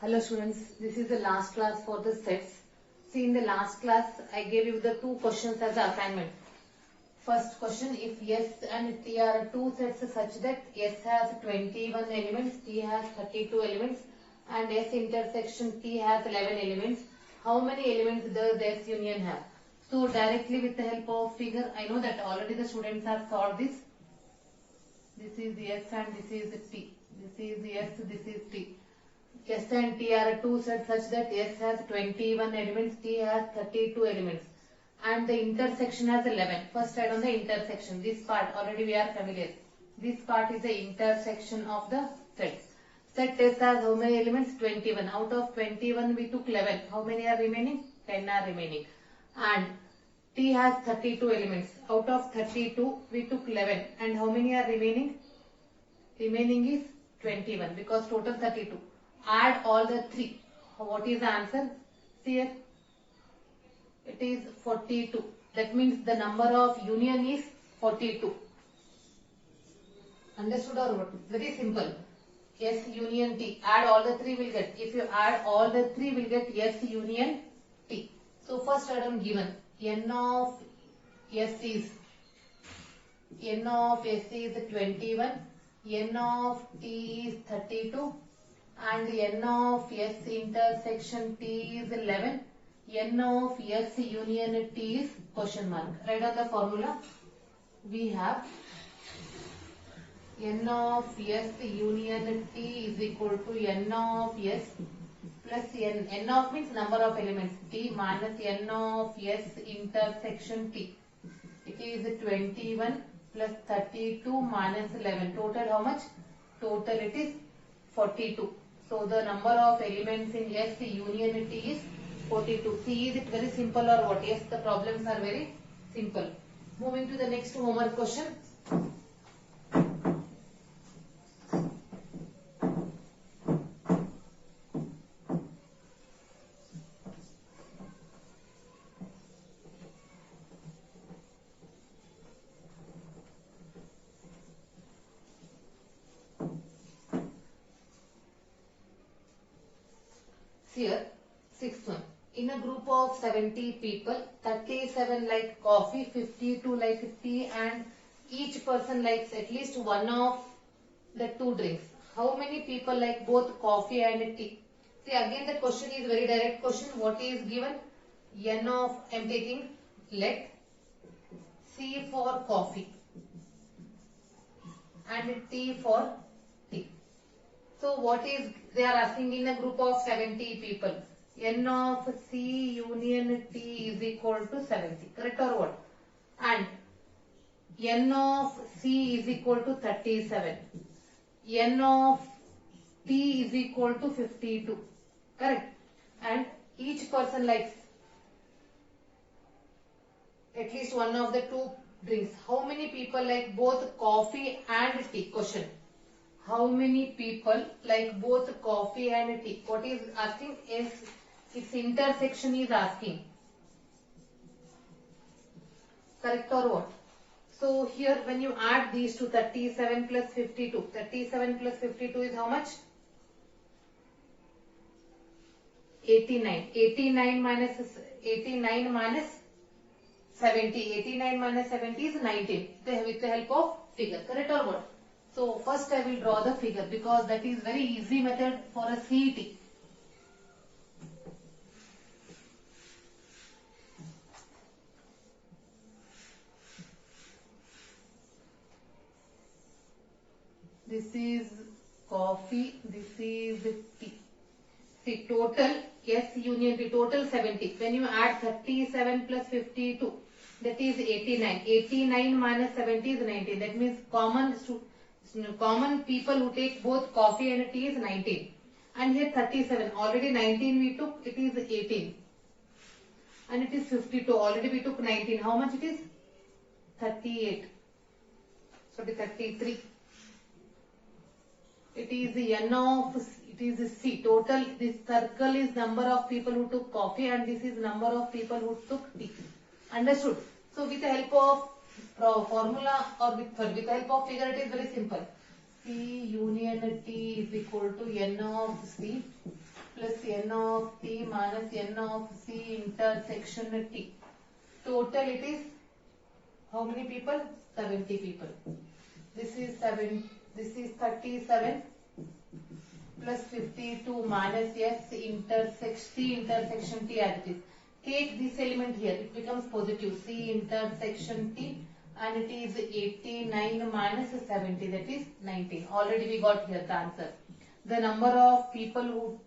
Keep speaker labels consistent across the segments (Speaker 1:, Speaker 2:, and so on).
Speaker 1: Hello students, this is the last class for the sets. See, in the last class I gave you the two questions as an assignment. First question, if S and T are two sets such that S has 21 elements, T has 32 elements and S intersection T has 11 elements, how many elements does S union have? So directly with the help of figure, I know that already the students have solved this. This is S and this is T. This is S, this is T. S and T are two sets such that S has 21 elements, T has 32 elements and the intersection has 11. First write on the intersection. This part already we are familiar. This part is the intersection of the sets. Set S has how many elements? 21. Out of 21 we took 11. How many are remaining? 10 are remaining. And T has 32 elements. Out of 32 we took 11. And how many are remaining? Remaining is 21 because total 32. Add all the three. What is the answer? See here. It is 42. That means the number of union is 42. Understood or what? Very simple. S union T. Add all the three will get. If you add all the three will get S union T. So first item given. N of S is 21. N of T is 32. And N of S intersection T is 11. N of S union T is question mark. Write on the formula. We have N of S union T is equal to N of S plus N. N of means number of elements. T minus N of S intersection T. It is 21 plus 32 minus 11. Total how much? Total it is 42. So the number of elements in S union T is 42. See, is it very simple or what? Yes, the problems are very simple. Moving to the next homework question. Here, sixth one. In a group of 70 people, 37 like coffee, 52 like tea and each person likes at least one of the two drinks. How many people like both coffee and tea? See, again the question is very direct question. What is given? N of, I am taking let C for coffee and T for tea. So what is they are asking in a group of 70 people? N of C union T is equal to 70. Correct or what? And N of C is equal to 37. N of T is equal to 52. Correct? And each person likes at least one of the two drinks. How many people like both coffee and tea? Question. How many people like both coffee and tea? What is asking is its intersection is asking. Correct or what? So here when you add these two, 37 plus 52. 37 plus 52 is how much? 89. 89 minus 70. 89 minus 70 is 19. With the help of figure. Correct or what? So first I will draw the figure because that is very easy method for a CET. This is coffee, this is tea. See, total S union T, total 70. When you add 37 plus 52, that is 89. 89 minus 70 is 19. That means common people who take both coffee and tea is 19. And here 37. Already 19 we took, it is 18. And it is 52. Already we took 19. How much it is? 38. Sorry, 33. It is N of, it is C. Total, this circle is number of people who took coffee and this is number of people who took tea. Understood? So with the help of formula or with the help of figure it is very simple. C union T is equal to N of C plus n of t minus n of c intersection t. Total it is how many people? 70 people. This is 37 plus 52 minus s intersection t as it is. Take this element here, it becomes positive. C intersection t and it is 89 minus 70, that is 19. Already we got here the answer. The number of people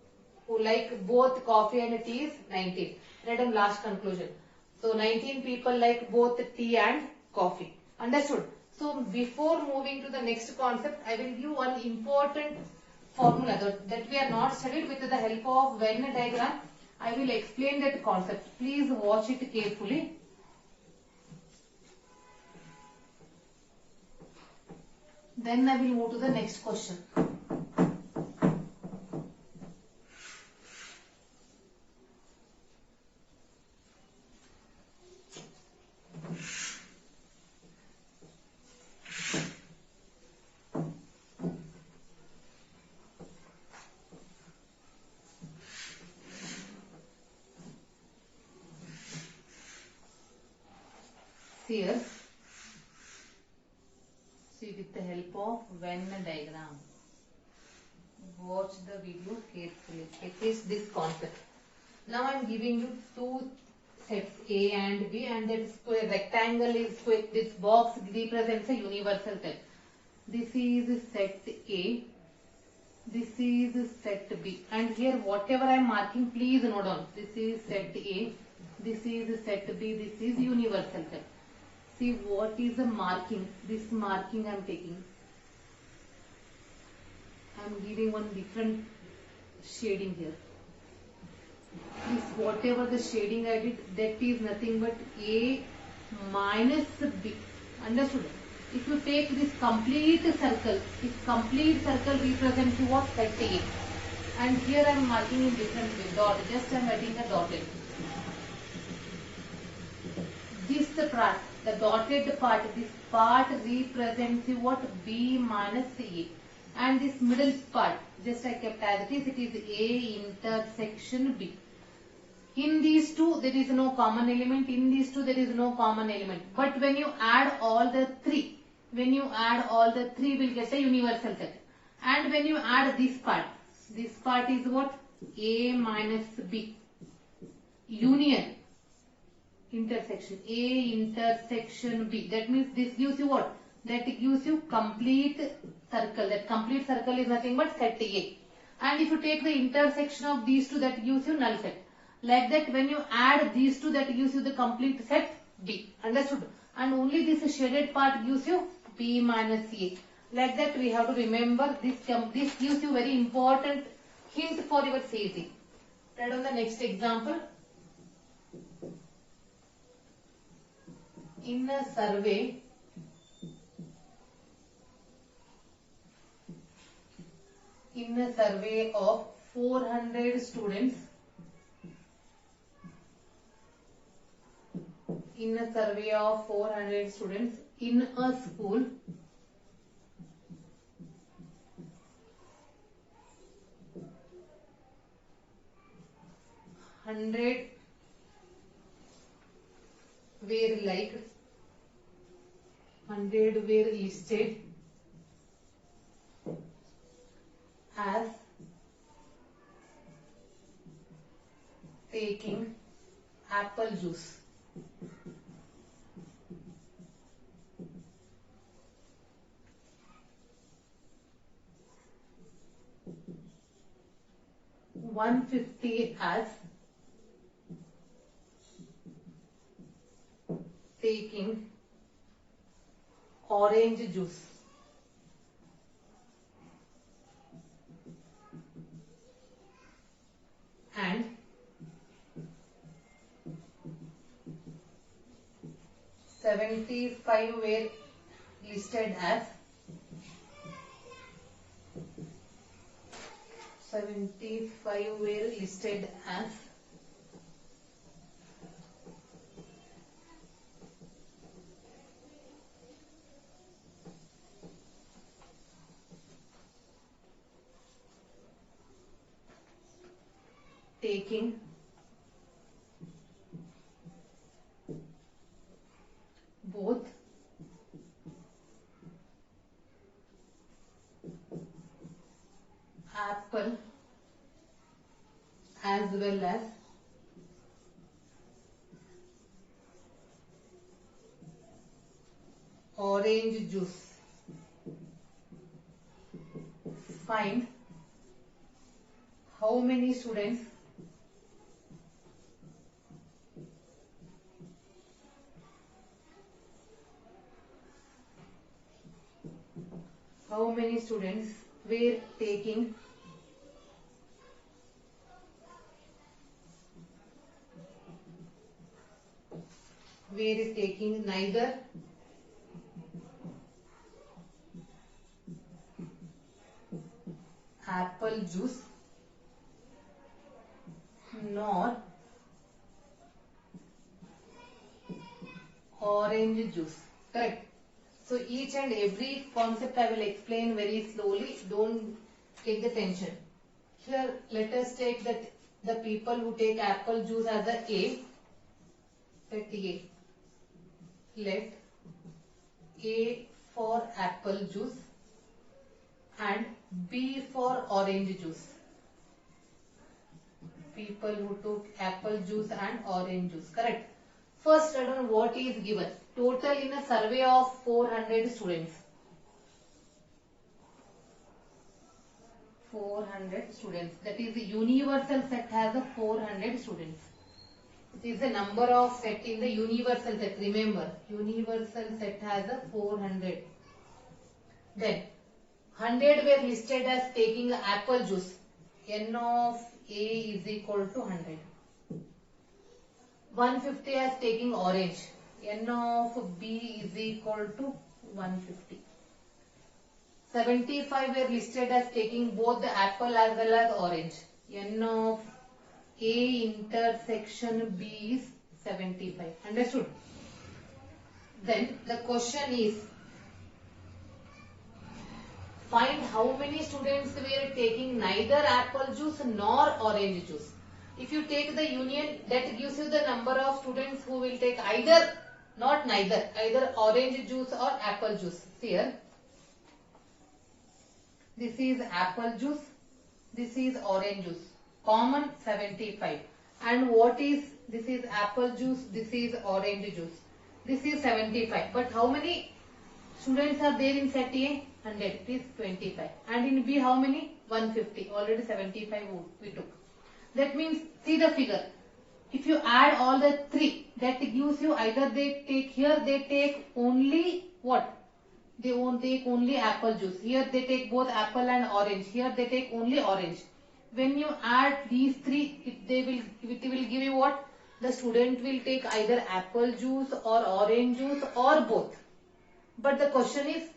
Speaker 1: who like both coffee and tea is 19. Read on last conclusion. So 19 people like both tea and coffee. Understood? So before moving to the next concept, I will give one important formula that we are not studied. With the help of Venn diagram, I will explain that concept. Please watch it carefully. Then I will move to the next question. Here, see with the help of Venn diagram. Watch the video carefully. At least this concept. Now I am giving you two sets A and B, and that square rectangle is square. This box represents a universal set. This is set A. This is set B. And here whatever I am marking, please note down. This is set A. This is set B. This is universal set. See what is the marking. This marking I am taking. I am giving one different shading here. This whatever the shading I did, that is nothing but A minus B. Understood? If you take this complete circle, this complete circle represents what? Set A. And here I am marking in different way. Dot. Just I am adding a dotted. This part, the dotted part, this part represents what? B minus A. And this middle part, just I kept as it is A intersection B. In these two, there is no common element. In these two, there is no common element. But when you add all the three, we'll get a universal set. And when you add this part is what? A minus B. Union. Intersection. A intersection B. That means this gives you what? That gives you complete circle. That complete circle is nothing but set A. And if you take the intersection of these two, that gives you null set. Like that, when you add these two, that gives you the complete set B. Understood? And only this shaded part gives you B minus A. Like that, we have to remember this. This gives you very important hint for your CET. Read on the next example. In a survey, of 400 students, in a school, 100 were liked, 100 were listed as taking apple juice. $150 as taking orange juice. And 75 were listed as taking both apple as well as orange juice. Find how many students were taking neither apple juice nor orange juice. Correct. So each and every concept I will explain very slowly. Don't take the tension. Here let us take that the people who take apple juice as A. Let A. Let A for apple juice and B for orange juice. People who took apple juice and orange juice. Correct. First, I don't know what is given. Total in a survey of 400 students. 400 students. That is the universal set has a 400 students. It is the number of set in the universal set. Remember, universal set has a 400. Then 100 were listed as taking apple juice. N of A is equal to 100. 150 as taking orange. N of B is equal to 150. 75 were listed as taking both the apple as well as orange. N of A intersection B is 75. Understood? Then the question is, find how many students were taking neither apple juice nor orange juice. If you take the union, that gives you the number of students who will take either, not neither, either orange juice or apple juice. Here, this is apple juice, this is orange juice. Common 75. And what is, this is apple juice, this is orange juice. This is 75. But how many students are there in set A? 100. It is 25. And in B how many? 150. Already 75 we took. That means, see the figure. If you add all the three, that gives you either they take, here they take only what? They won't take only apple juice. Here they take both apple and orange. Here they take only orange. When you add these three, it will give you what? The student will take either apple juice or orange juice or both. But the question is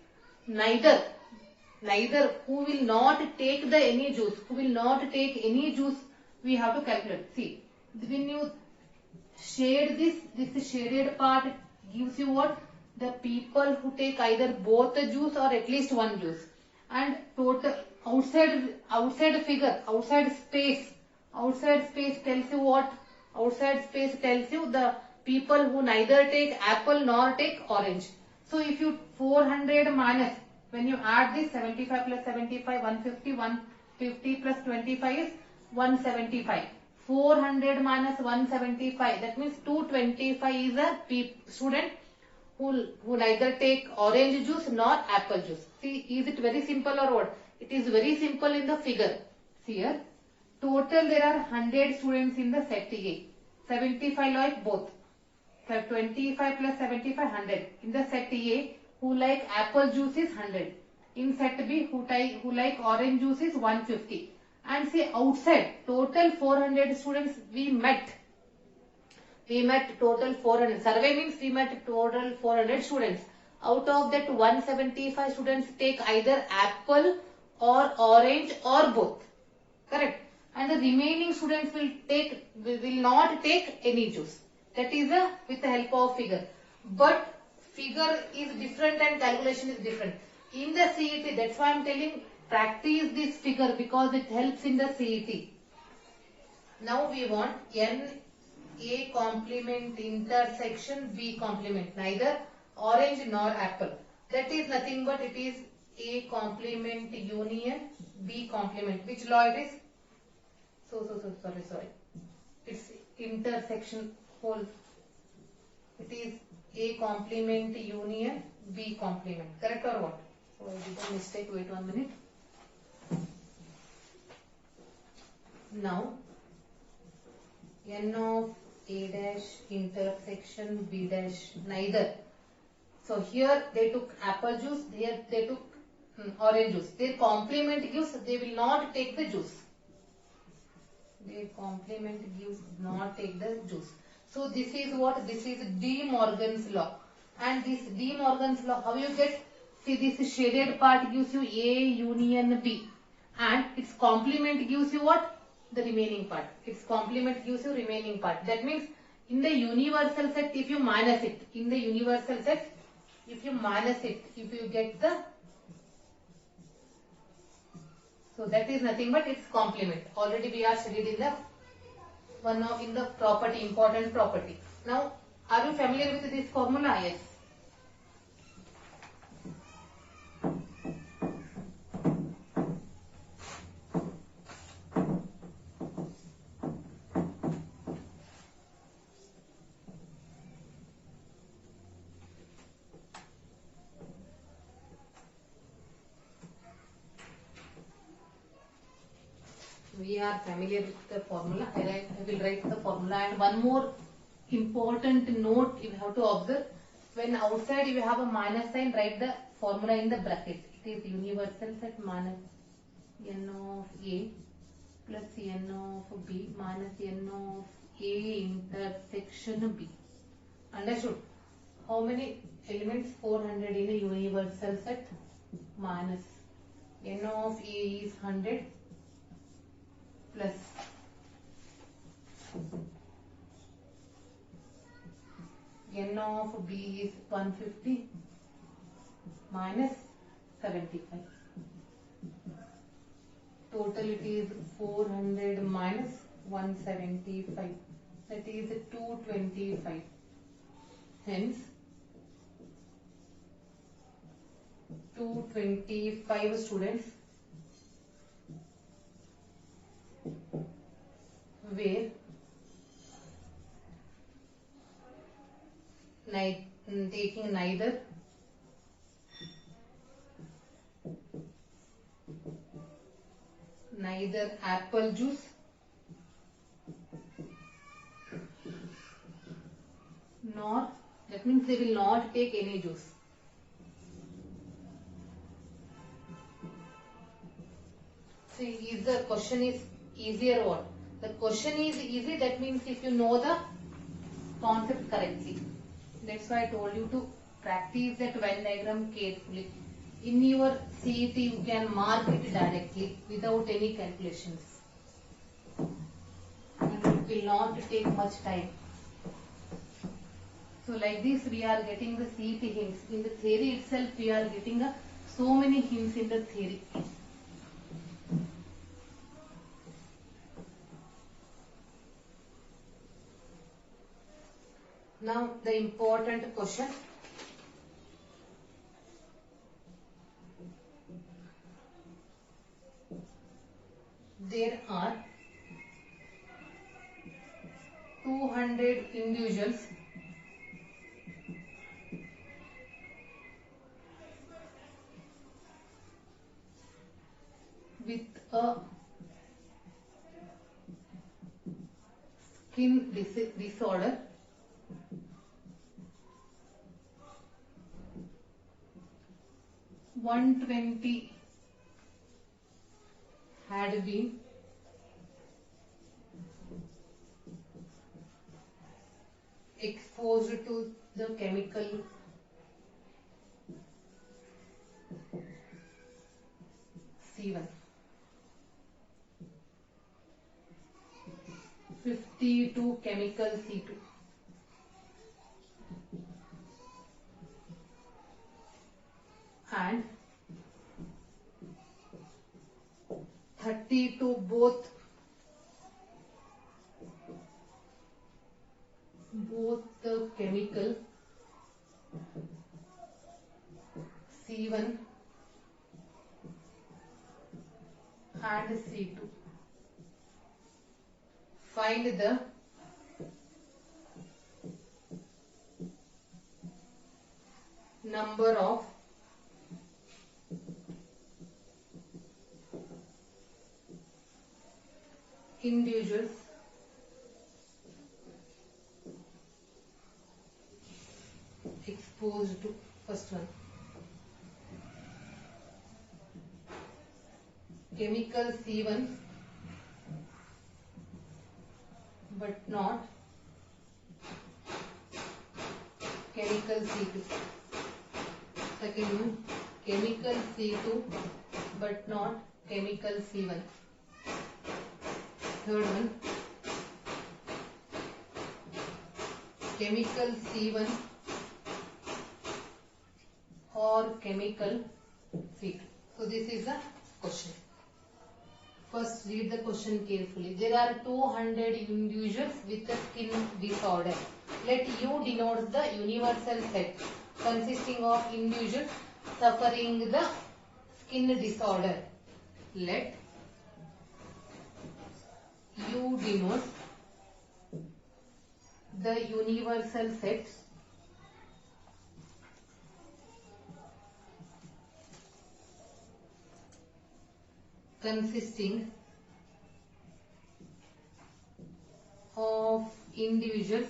Speaker 1: neither. Who will not take the any juice? Who will not take any juice? We have to calculate. See, when you shade this shaded part gives you what? The people who take either both the juice or at least one juice. And total outside figure, outside space tells you what? Outside space tells you the people who neither take apple nor take orange. So if you 400 minus, when you add this 75 plus 75, 150, 150 plus 25 is 175. 400 minus 175, that means 225 is a student who neither take orange juice nor apple juice. See, is it very simple or what? It is very simple in the figure. See here, total there are 100 students in the set A. 75 like both. So 25 plus 75, 100. In the set A, who like apple juice is 100. In set B, who like orange juice is 150. And see outside, total 400 students we met. We met total 400. Survey means we met total 400 students. Out of that 175 students take either apple or orange or both. Correct. And the remaining students will not take any juice. That is with the help of figure. But figure is different and calculation is different. In the CET, that's why I am telling practice this figure because it helps in the CET. Now we want N A complement intersection B complement, neither orange nor apple. That is nothing but it is A complement union B complement. Which law it is? Sorry. It's intersection whole. It is A complement union B complement. Correct or what? So I did a mistake. Wait 1 minute. Now N of A dash intersection B dash neither. So here they took apple juice, here they took orange juice. Their complement gives, they will not take the juice. Their complement gives not take the juice. So this is what? This is De Morgan's law. And this De Morgan's law, how you get? See, this shaded part gives you A union B. And its complement gives you what? The remaining part. Its complement gives you remaining part. That means in the universal set, if you minus it, in the universal set, if you minus it, if you get the, so that is nothing but its complement. Already we are studied in the one of in the property, important property. Now, are you familiar with this formula? Yes. We are familiar with the formula. I will write the formula, and one more important note you have to observe. When outside you have a minus sign, write the formula in the bracket. It is universal set minus N of A plus N of B minus N of A intersection B. Understood? How many elements? 400 in a universal set minus N of A is 100 plus N of B is 150 minus 75. Total it is 400 minus 175. That is 225. Hence 225 students where taking neither apple juice nor, that means they will not take any juice. See, if the question is easy or what? The question is easy, that means if you know the concept correctly. That's why I told you to practice that Venn diagram carefully. In your CET you can mark it directly without any calculations. And it will not take much time. So like this we are getting the CET hints. In the theory itself we are getting so many hints in the theory. Now the important question. There are 200 individuals with a skin disorder . 120 had been exposed to the chemical C1. 50 to chemical C2. And 30 to both both the chemical C1 and C2. Find the number of individuals exposed to, first one, chemical C1 but not chemical C2. Second one, chemical C2 but not chemical C1. Third one, chemical C1 or chemical C2. So this is the question. First read the question carefully. There are 200 individuals with a skin disorder. Let U denote the universal set consisting of individuals suffering the skin disorder. Let U denote the universal set consisting of individuals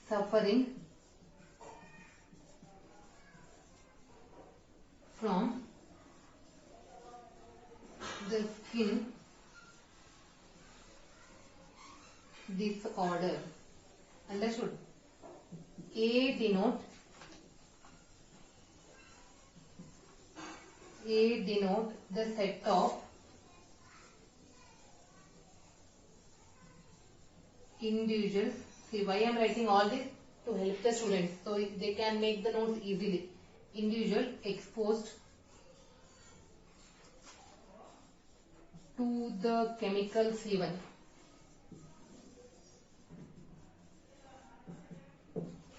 Speaker 1: suffering from the skin disorder. Understood? A denote the set of individuals. See why I am writing all this? To help the students so they can make the notes easily. Individual exposed to the chemical C1.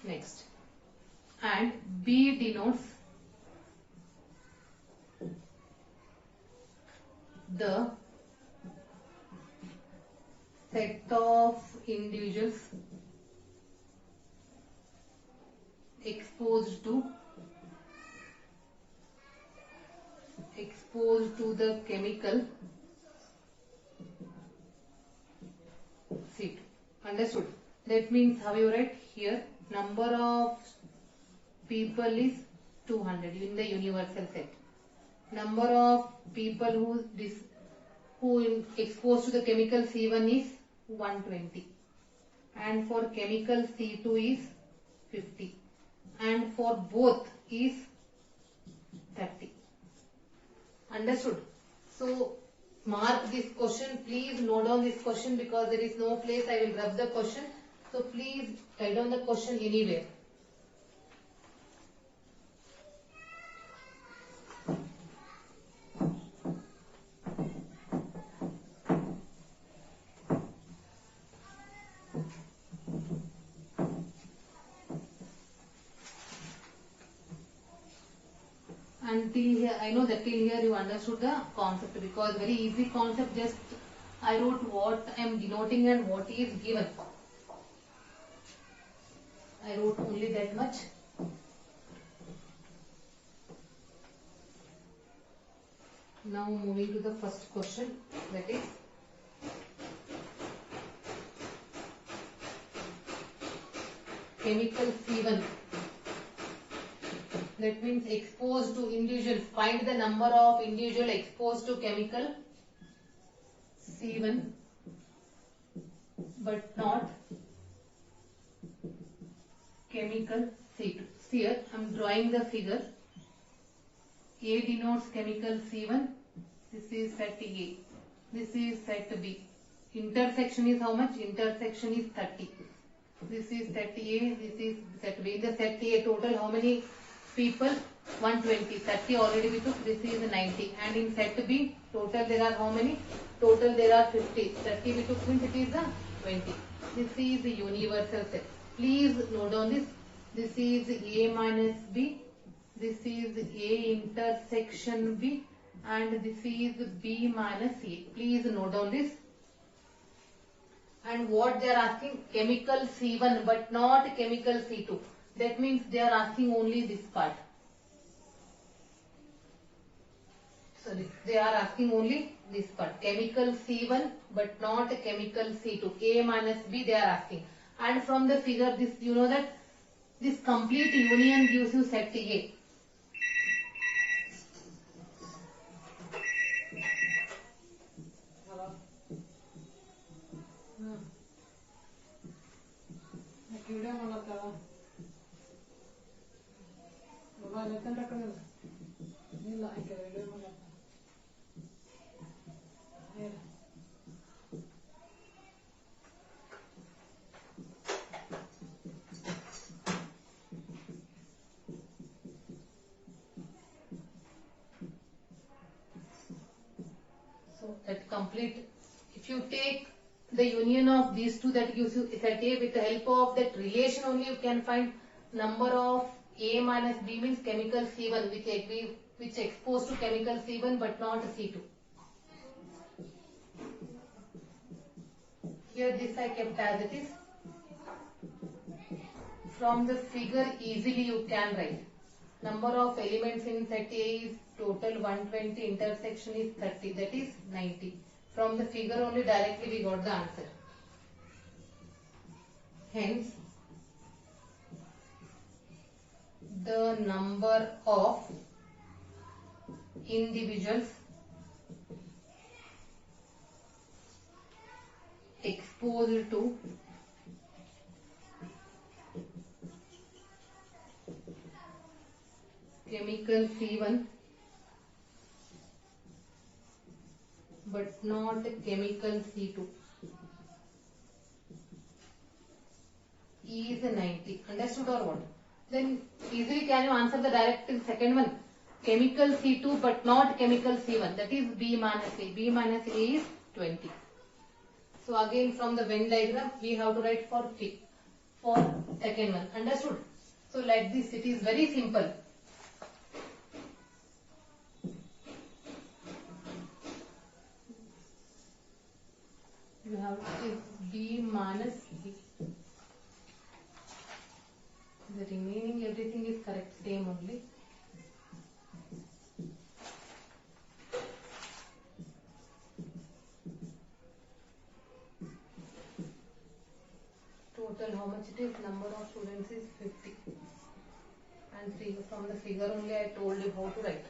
Speaker 1: Next. And B denotes the set of individuals exposed to the chemical C2. Understood? That means how you write here, number of people is 200 in the universal set. Number of people who exposed to the chemical C1 is 120, and for chemical C2 is 50, and for both is 30. Understood? So mark this question. Please note down this question because there is no place I will rub the question. So please write down the question anywhere. Until here, I know that till here you understood the concept because very easy concept. Just I wrote what I am denoting and what is given. I wrote only that much. Now moving to the first question, that is chemical C1. That means exposed to individuals. Find the number of individual exposed to chemical C1 but not chemical C2. See here I am drawing the figure. A denotes chemical C1. This is set A. This is set B. Intersection is how much? Intersection is 30. This is set A. This is set B. In the set A total how many people? 120. 30 already we took. This is 90. And in set B, total there are how many? Total there are 50. 30 we took means it is the 20. This is the universal set. Please note down this. This is A minus B. This is A intersection B. And this is B minus A. Please note down this. And what they are asking? Chemical C1 but not chemical C2. That means they are asking only this part. Sorry, they are asking only this part. Chemical C1 but not chemical C2. A minus B they are asking. And from the figure, this you know that this complete union gives you set A. So that complete, if you take the union of these two, that gives you set A. With the help of that relation only you can find number of A minus B means chemical C1 which exposed to chemical C1 but not C2. Here this I kept as it is. From the figure easily you can write. Number of elements in set A is total 120, intersection is 30, that is 90. From the figure only directly we got the answer. Hence, the number of individuals exposed to chemical C1 but not chemical C2 is 90. Understood or what? Then easily can you answer the direct second one? Chemical C2 but not chemical C1, that is B minus A. B minus A is 20. So again from the Venn diagram we have to write for second one. Understood? So like this it is very simple. You have B minus B. The remaining everything is correct, same only. Total how much it is? Number of students is 50. And from the figure only I told you how to write.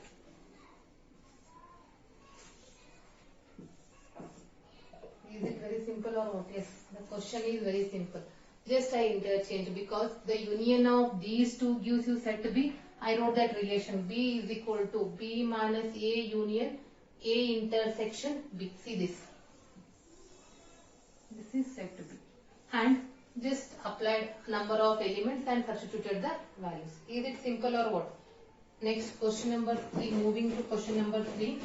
Speaker 1: Is it very simple or what? Yes, the question is very simple. Just I interchange because the union of these two gives you set B. I wrote that relation. B is equal to B minus A union A intersection B. See this. This is set B. And just applied number of elements and substituted the values. Is it simple or what? Next question number 3. Moving to question number 3.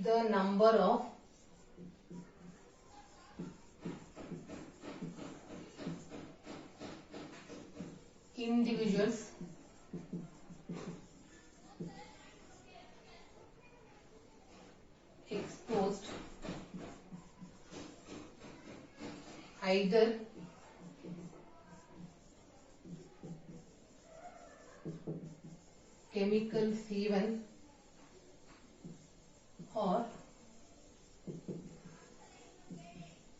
Speaker 1: The number of individuals exposed either chemical C1 or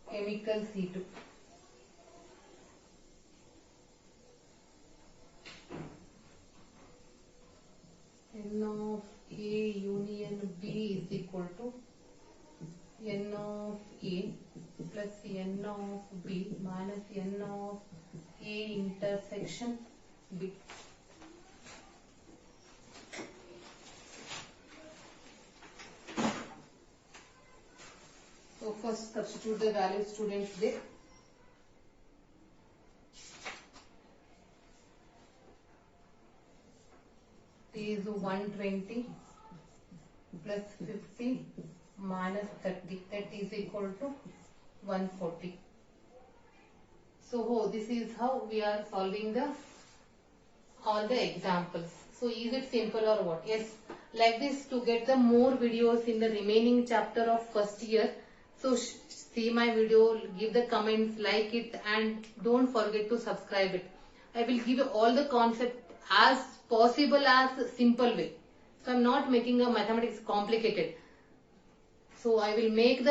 Speaker 1: chemical C2. N of A union B is equal to N of A plus N of B minus N of A intersection B. So first substitute the value students there. T is 120 plus 50 minus 30. That is equal to 140. So this is how we are solving all the examples. So is it simple or what? Yes. Like this, to get the more videos in the remaining chapter of first year. So see my video, give the comments, like it, and don't forget to subscribe it. I will give you all the concept as possible as simple way. So I am not making a mathematics complicated. So I will make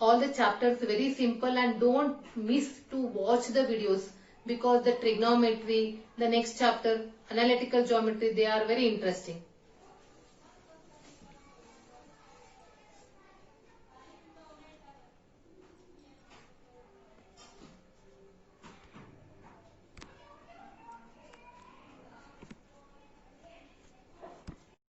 Speaker 1: all the chapters very simple, and don't miss to watch the videos, because the trigonometry, the next chapter, analytical geometry, they are very interesting.